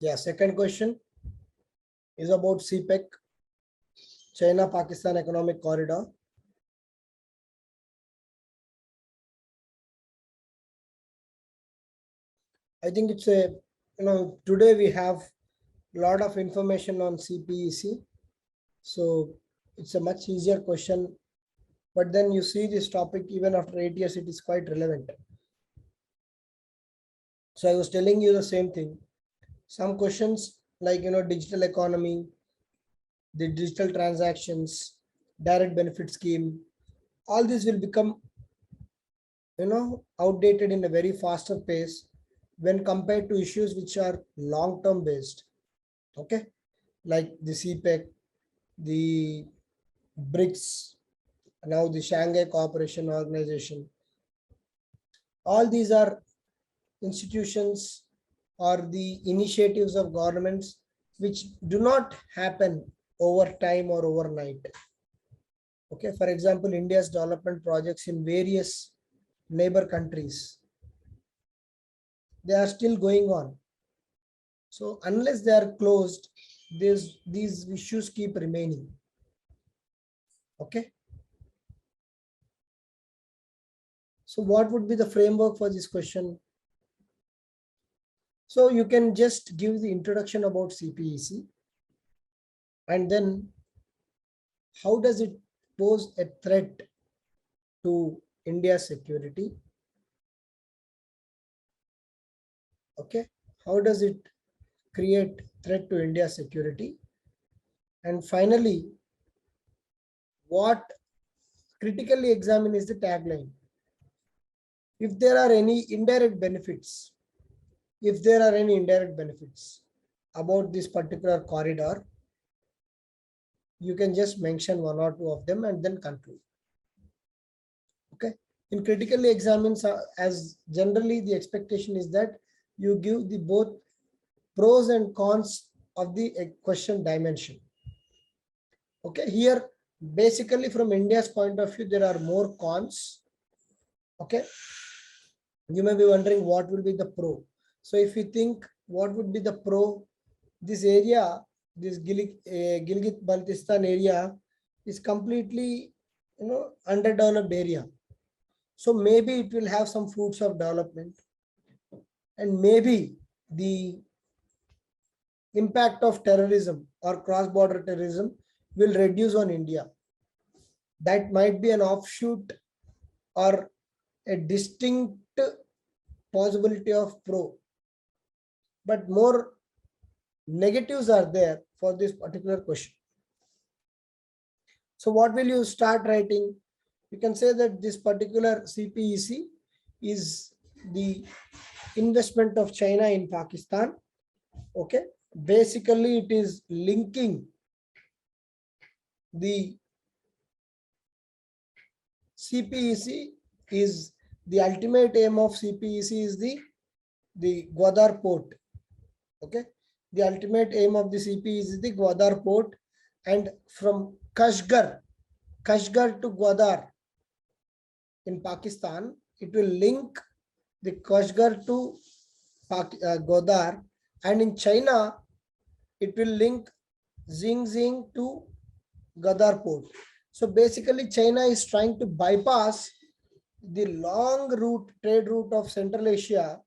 Yeah, second question is about CPEC, China-Pakistan Economic Corridor. I think it's a, today we have a lot of information on CPEC. So it's a much easier question. But then you see this topic, even after 8 years, it is quite relevant. So I was telling you the same thing. Some questions like, digital economy, the digital transactions, direct benefit scheme, all this will become, outdated in a very faster pace when compared to issues which are long-term based. Okay. Like the CPEC, the BRICS, now the Shanghai Cooperation Organization. All these are institutions or the initiatives of governments which do not happen over time or overnight. Okay, for example, India's development projects in various neighbor countries, they are still going on. So unless they are closed, these issues keep remaining. Okay. So what would be the framework for this question? So you can just give the introduction about CPEC, and then how does it pose a threat to India's security? Okay, how does it create threat to India's security? And finally, what critically examine is the tagline. If there are any indirect benefits, about this particular corridor, you can just mention one or two of them and then conclude. Okay. In critically examines, as generally the expectation is that you give the both pros and cons of the question dimension. Okay. Here, basically from India's point of view, there are more cons. Okay. You may be wondering what will be the pro. So if you think what would be the pro, this area, this Gilgit-Baltistan area is completely, underdeveloped area. So maybe it will have some fruits of development, and maybe the impact of terrorism or cross-border terrorism will reduce on India. That might be an offshoot or a distinct possibility of pro. But more negatives are there for this particular question. So what will you start writing? You can say that this particular CPEC is the investment of China in Pakistan. Okay. Basically, it is linking the CPEC is the ultimate aim of CPEC is the Gwadar port. Okay. The ultimate aim of the CPEC is the Gwadar port, and from Kashgar to Gwadar in Pakistan, it will link the Kashgar to Gwadar, and in China, it will link Xinjiang to Gwadar port. So basically, China is trying to bypass the long route, trade route of Central Asia.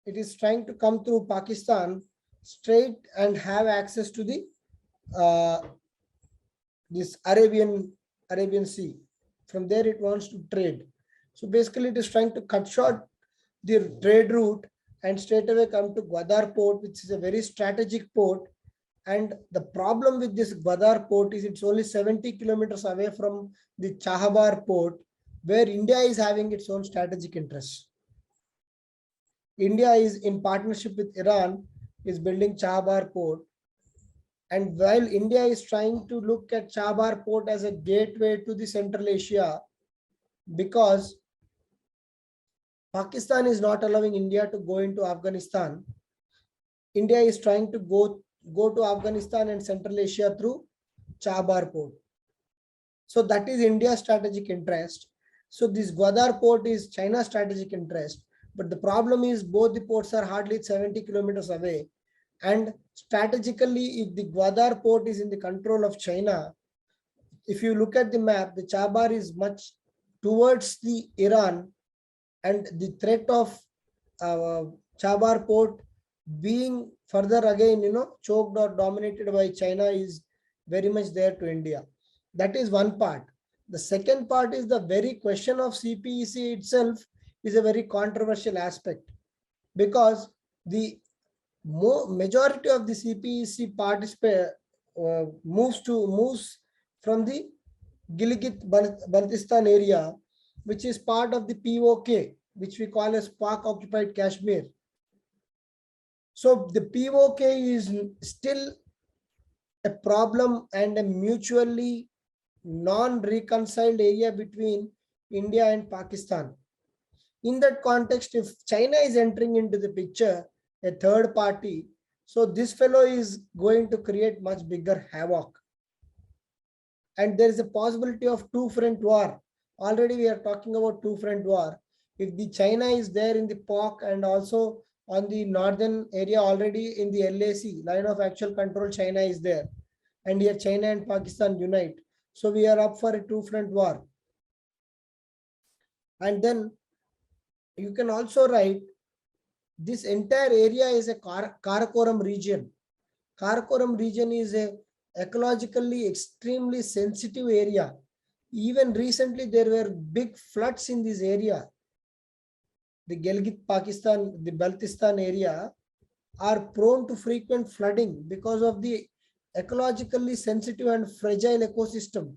It is trying to come through Pakistan straight and have access to the this Arabian Sea. From there, it wants to trade. So basically, it is trying to cut short the trade route and straight away come to Gwadar port, which is a very strategic port. And the problem with this Gwadar port is it's only 70 kilometers away from the Chahabar port, where India is having its own strategic interests. India is in partnership with Iran, is building Chahabar port. And while India is trying to look at Chahabar port as a gateway to the Central Asia, because Pakistan is not allowing India to go into Afghanistan, India is trying to go to Afghanistan and Central Asia through Chahabar port. So that is India's strategic interest. So this Gwadar port is China's strategic interest. But the problem is both the ports are hardly 70 kilometers away. And strategically, if the Gwadar port is in the control of China, if you look at the map, the Chabar is much towards the Iran, and the threat of Chabar port being further again, choked or dominated by China is very much there to India. That is one part. The second part is the very question of CPEC itself is a very controversial aspect, because the majority of the CPEC participate moves from the Gilgit-Baltistan area, which is part of the POK, which we call as Pak-occupied Kashmir. So the POK is still a problem and a mutually non-reconciled area between India and Pakistan. In that context, if China is entering into the picture, a third party, so this fellow is going to create much bigger havoc. And there is a possibility of two-front war. Already we are talking about two-front war. If the China is there in the POK and also on the northern area already in the LAC, line of actual control, China is there. And here China and Pakistan unite. So we are up for a two-front war. And then you can also write this entire area is a Karakoram region. Karakoram region is a ecologically extremely sensitive area. Even recently there were big floods in this area. The Gilgit Pakistan, the Baltistan area are prone to frequent flooding because of the ecologically sensitive and fragile ecosystem.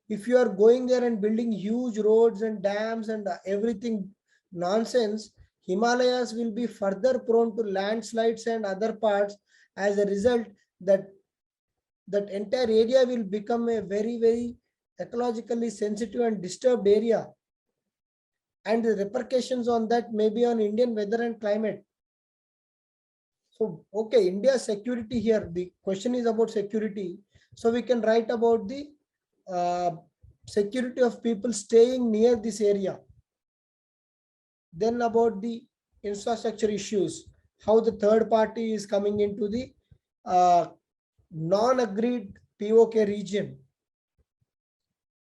If you are going there and building huge roads and dams and everything nonsense, Himalayas will be further prone to landslides and other parts. As a result, that entire area will become a very, very ecologically sensitive and disturbed area. And the repercussions on that may be on Indian weather and climate. So, okay, India's security here, the question is about security. So we can write about the security of people staying near this area. Then about the infrastructure issues, how the third party is coming into the non-agreed POK region.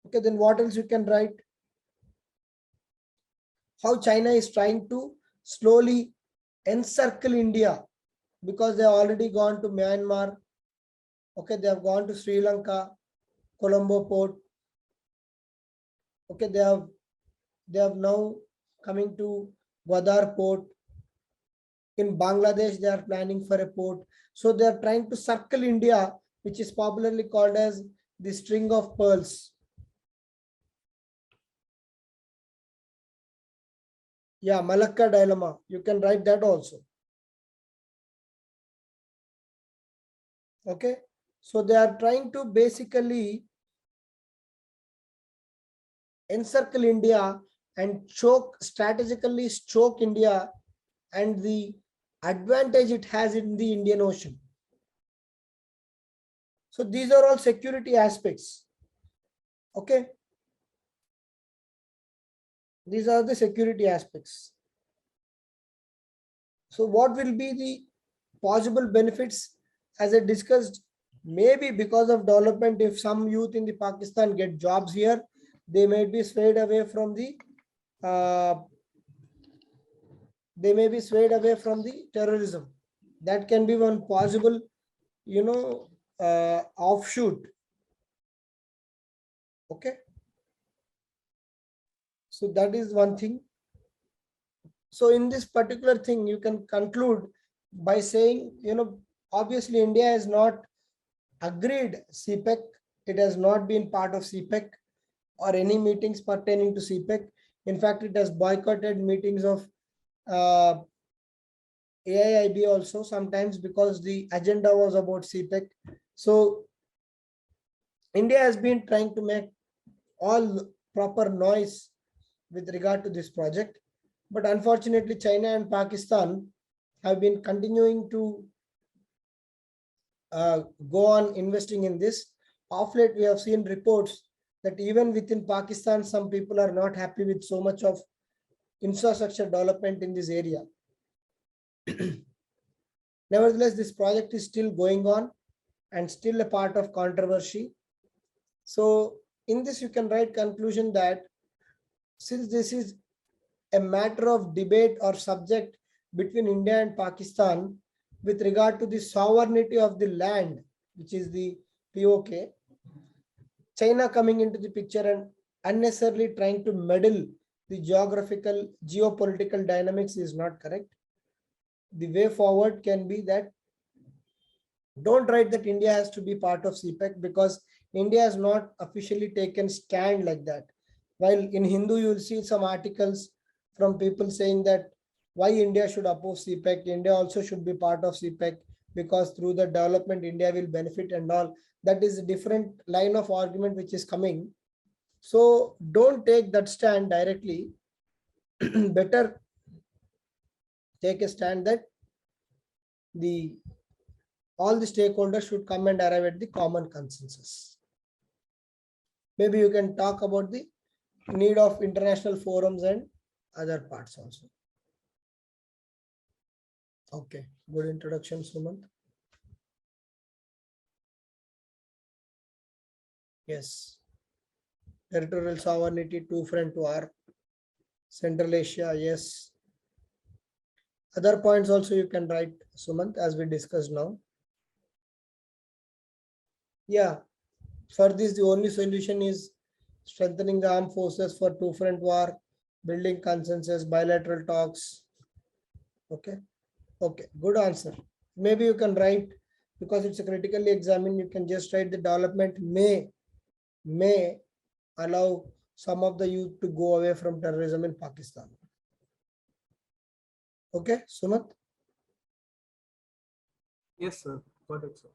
Okay, then what else you can write? How China is trying to slowly encircle India, because they have already gone to Myanmar. Okay, they have gone to Sri Lanka, Colombo port. Okay, they have now coming to Gwadar port. In Bangladesh, they are planning for a port. So they are trying to circle India, which is popularly called as the string of pearls. Yeah, Malacca dilemma. You can write that also. Okay. So they are trying to basically encircle India and strategically choke India and the advantage it has in the Indian Ocean. So these are all security aspects. Okay. These are the security aspects. So what will be the possible benefits? As I discussed, maybe because of development, if some youth in the Pakistan get jobs here, they may be swayed away from the terrorism. That can be one possible, offshoot. Okay. So that is one thing. So in this particular thing, you can conclude by saying, obviously India has not agreed CPEC. It has not been part of CPEC or any meetings pertaining to CPEC. In fact, it has boycotted meetings of AIIB also sometimes because the agenda was about CPEC. So India has been trying to make all proper noise with regard to this project. But unfortunately, China and Pakistan have been continuing to go on investing in this. Of late, we have seen reports that even within Pakistan, some people are not happy with so much of infrastructure development in this area. Nevertheless, this project is still going on and still a part of controversy. So in this, you can write conclusion that since this is a matter of debate or subject between India and Pakistan with regard to the sovereignty of the land, which is the POK, China coming into the picture and unnecessarily trying to meddle the geopolitical dynamics is not correct. The way forward can be that don't write that India has to be part of CPEC, because India has not officially taken stand like that. While in Hindu, you will see some articles from people saying that why India should oppose CPEC, India also should be part of CPEC because through the development India will benefit and all. That is a different line of argument which is coming. So don't take that stand directly. Better take a stand that all the stakeholders should come and arrive at the common consensus. Maybe you can talk about the need of international forums and other parts also. Okay, good introduction, Sumant. Yes. Territorial sovereignty, two-front war, Central Asia, yes. Other points also you can write, Sumant, as we discussed now. Yeah, for this, the only solution is strengthening the armed forces for two-front war, building consensus, bilateral talks. Okay, okay, good answer. Maybe you can write, because it's a critically examined, you can just write the development may allow some of the youth to go away from terrorism in Pakistan. Okay, Sumant? Yes, sir. Got it, sir.